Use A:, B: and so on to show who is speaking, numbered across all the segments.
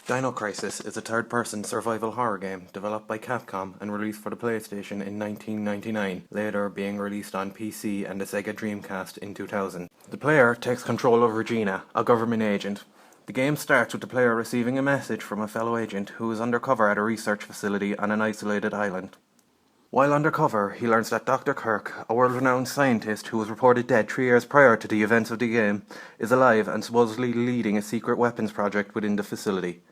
A: Dino Crisis is a third-person survival horror game developed by Capcom and released for the PlayStation in 1999, later being released on PC and the Sega Dreamcast in 2000. The player takes control of Regina, a government agent. The game starts with the player receiving a message from a fellow agent who is undercover at a research facility on an isolated island. While undercover, he learns that Dr. Kirk, a world-renowned scientist who was reported dead 3 years prior to the events of the game, is alive and supposedly leading a secret weapons project within the facility.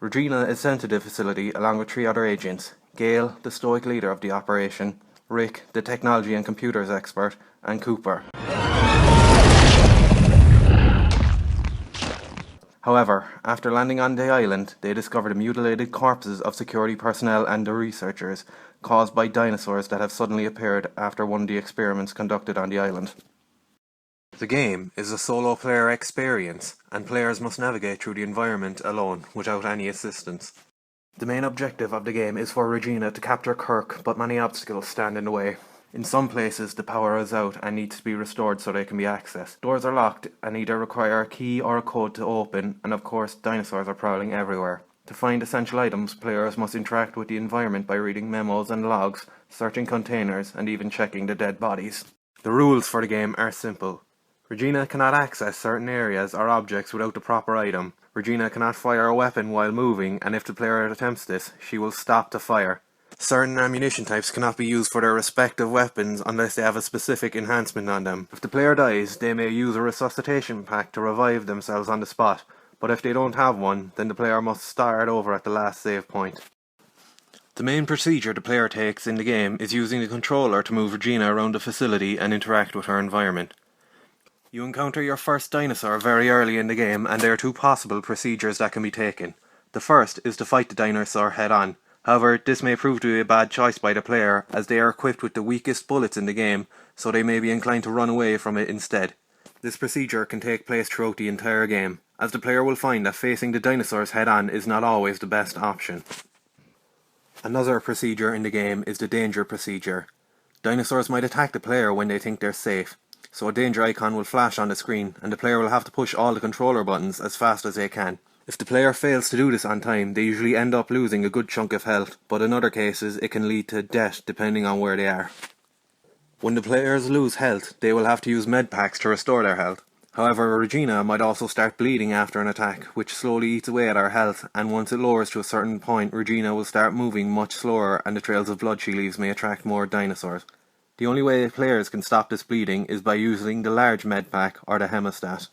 A: Regina is sent to the facility along with 3 other agents: Gale, the stoic leader of the operation, Rick, the technology and computers expert, and Cooper. However, after landing on the island, they discover the mutilated corpses of security personnel and the researchers, caused by dinosaurs that have suddenly appeared after one of the experiments conducted on the island. The game is a solo-player experience, and players must navigate through the environment alone, without any assistance. The main objective of the game is for Regina to capture Kirk, but many obstacles stand in the way. In some places, the power is out and needs to be restored so they can be accessed. Doors are locked and either require a key or a code to open, and of course, dinosaurs are prowling everywhere. To find essential items, players must interact with the environment by reading memos and logs, searching containers, and even checking the dead bodies. The rules for the game are simple. Regina cannot access certain areas or objects without the proper item. Regina cannot fire a weapon while moving, and if the player attempts this, she will stop to fire. Certain ammunition types cannot be used for their respective weapons unless they have a specific enhancement on them. If the player dies, they may use a resuscitation pack to revive themselves on the spot, but if they don't have one, then the player must start over at the last save point. The main procedure the player takes in the game is using the controller to move Regina around the facility and interact with her environment. You encounter your first dinosaur very early in the game, and there are 2 possible procedures that can be taken. The first is to fight the dinosaur head-on. However, this may prove to be a bad choice by the player, as they are equipped with the weakest bullets in the game, so they may be inclined to run away from it instead. This procedure can take place throughout the entire game, as the player will find that facing the dinosaurs head-on is not always the best option. Another procedure in the game is the danger procedure. Dinosaurs might attack the player when they think they're safe, so a danger icon will flash on the screen, and the player will have to push all the controller buttons as fast as they can. If the player fails to do this on time, they usually end up losing a good chunk of health, but in other cases it can lead to death depending on where they are. When the players lose health, they will have to use med packs to restore their health. However, Regina might also start bleeding after an attack, which slowly eats away at her health, and once it lowers to a certain point, Regina will start moving much slower, and the trails of blood she leaves may attract more dinosaurs. The only way players can stop this bleeding is by using the large med pack or the hemostat.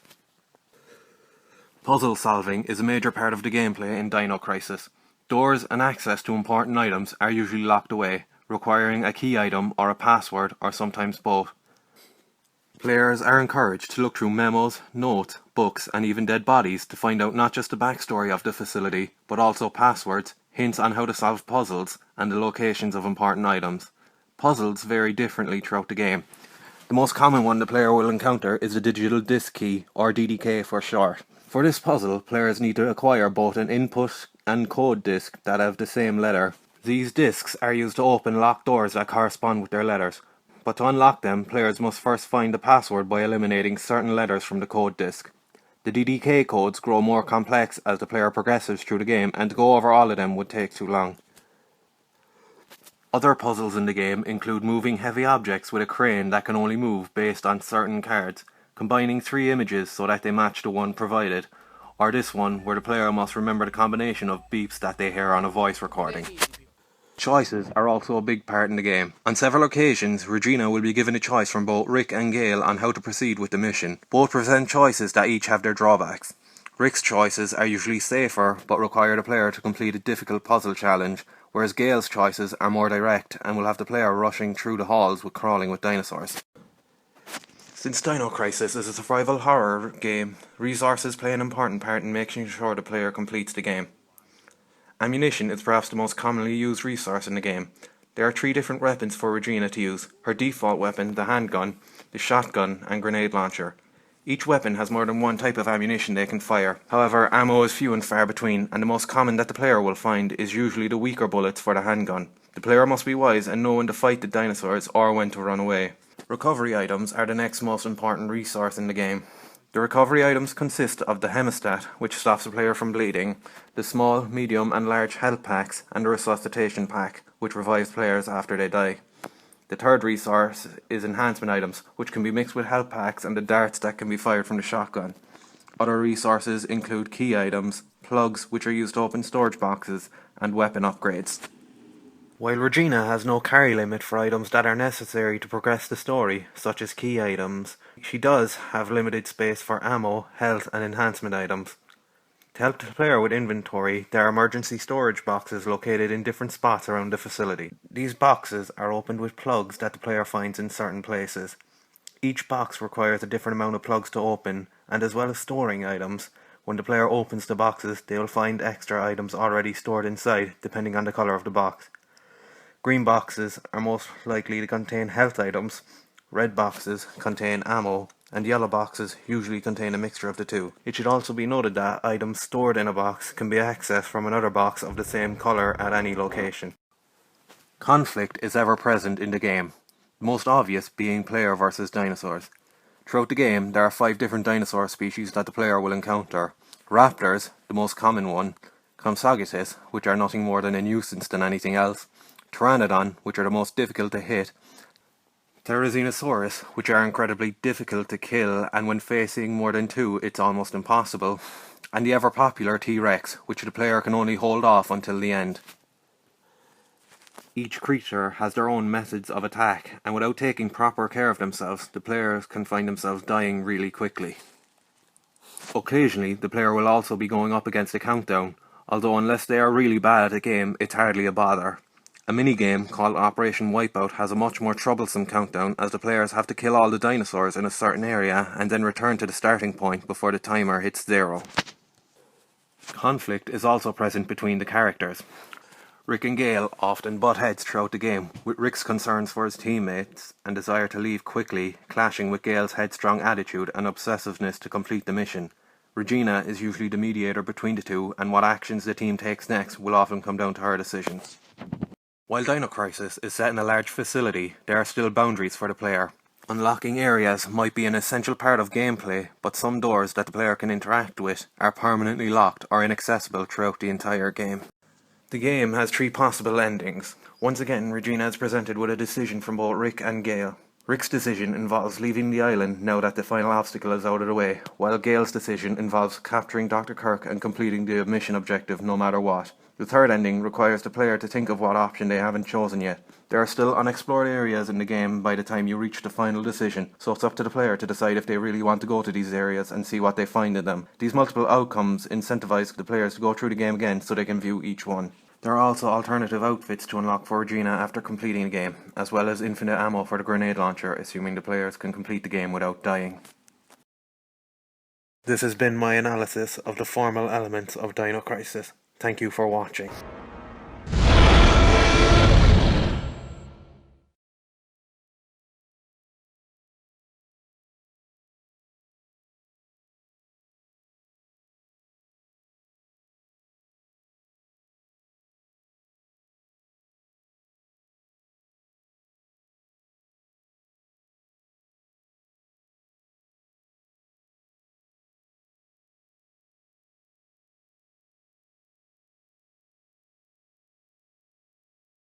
A: Puzzle solving is a major part of the gameplay in Dino Crisis. Doors and access to important items are usually locked away, requiring a key item or a password, or sometimes both. Players are encouraged to look through memos, notes, books, and even dead bodies to find out not just the backstory of the facility, but also passwords, hints on how to solve puzzles, and the locations of important items. Puzzles vary differently throughout the game. The most common one the player will encounter is the digital disk key, or DDK for short. For this puzzle, players need to acquire both an input and code disk that have the same letter. These disks are used to open locked doors that correspond with their letters, but to unlock them, players must first find the password by eliminating certain letters from the code disk. The DDK codes grow more complex as the player progresses through the game, and to go over all of them would take too long. Other puzzles in the game include moving heavy objects with a crane that can only move based on certain cards, combining 3 images so that they match the one provided, or this one where the player must remember the combination of beeps that they hear on a voice recording. Choices are also a big part in the game. On several occasions, Regina will be given a choice from both Rick and Gale on how to proceed with the mission. Both present choices that each have their drawbacks. Rick's choices are usually safer, but require the player to complete a difficult puzzle challenge, whereas Gale's choices are more direct and will have the player rushing through the halls with crawling with dinosaurs. Since Dino Crisis is a survival horror game, resources play an important part in making sure the player completes the game. Ammunition is perhaps the most commonly used resource in the game. There are 3 different weapons for Regina to use: her default weapon, the handgun, the shotgun, and grenade launcher. Each weapon has more than one type of ammunition they can fire. However, ammo is few and far between, and the most common that the player will find is usually the weaker bullets for the handgun. The player must be wise and know when to fight the dinosaurs or when to run away. Recovery items are the next most important resource in the game. The recovery items consist of the hemostat, which stops the player from bleeding, the small, medium and large health packs, and the resuscitation pack, which revives players after they die. The third resource is enhancement items, which can be mixed with health packs and the darts that can be fired from the shotgun. Other resources include key items, plugs which are used to open storage boxes, and weapon upgrades. While Regina has no carry limit for items that are necessary to progress the story, such as key items, she does have limited space for ammo, health and enhancement items. To help the player with inventory, there are emergency storage boxes located in different spots around the facility. These boxes are opened with plugs that the player finds in certain places. Each box requires a different amount of plugs to open, and as well as storing items, when the player opens the boxes, they will find extra items already stored inside, depending on the color of the box. Green boxes are most likely to contain health items, red boxes contain ammo, and yellow boxes usually contain a mixture of the two. It should also be noted that items stored in a box can be accessed from another box of the same color at any location. Conflict is ever present in the game, the most obvious being player versus dinosaurs. Throughout the game, there are 5 different dinosaur species that the player will encounter. Raptors, the most common one, Compsognathus, which are nothing more than a nuisance than anything else, Pteranodon, which are the most difficult to hit, Therizinosaurus, which are incredibly difficult to kill, and when facing more than 2, it's almost impossible, and the ever-popular T-Rex, which the player can only hold off until the end. Each creature has their own methods of attack, and without taking proper care of themselves, the players can find themselves dying really quickly. Occasionally, the player will also be going up against a countdown, although unless they are really bad at the game, it's hardly a bother. A minigame called Operation Wipeout has a much more troublesome countdown, as the players have to kill all the dinosaurs in a certain area and then return to the starting point before the timer hits 0. Conflict is also present between the characters. Rick and Gale often butt heads throughout the game, with Rick's concerns for his teammates and desire to leave quickly clashing with Gale's headstrong attitude and obsessiveness to complete the mission. Regina is usually the mediator between the two, and what actions the team takes next will often come down to her decisions. While Dino Crisis is set in a large facility, there are still boundaries for the player. Unlocking areas might be an essential part of gameplay, but some doors that the player can interact with are permanently locked or inaccessible throughout the entire game. The game has 3 possible endings. Once again, Regina is presented with a decision from both Rick and Gale. Rick's decision involves leaving the island now that the final obstacle is out of the way, while Gale's decision involves capturing Dr. Kirk and completing the mission objective no matter what. The third ending requires the player to think of what option they haven't chosen yet. There are still unexplored areas in the game by the time you reach the final decision, so it's up to the player to decide if they really want to go to these areas and see what they find in them. These multiple outcomes incentivize the players to go through the game again so they can view each one. There are also alternative outfits to unlock for Regina after completing the game, as well as infinite ammo for the grenade launcher, assuming the players can complete the game without dying. This has been my analysis of the formal elements of Dino Crisis. Thank you for watching.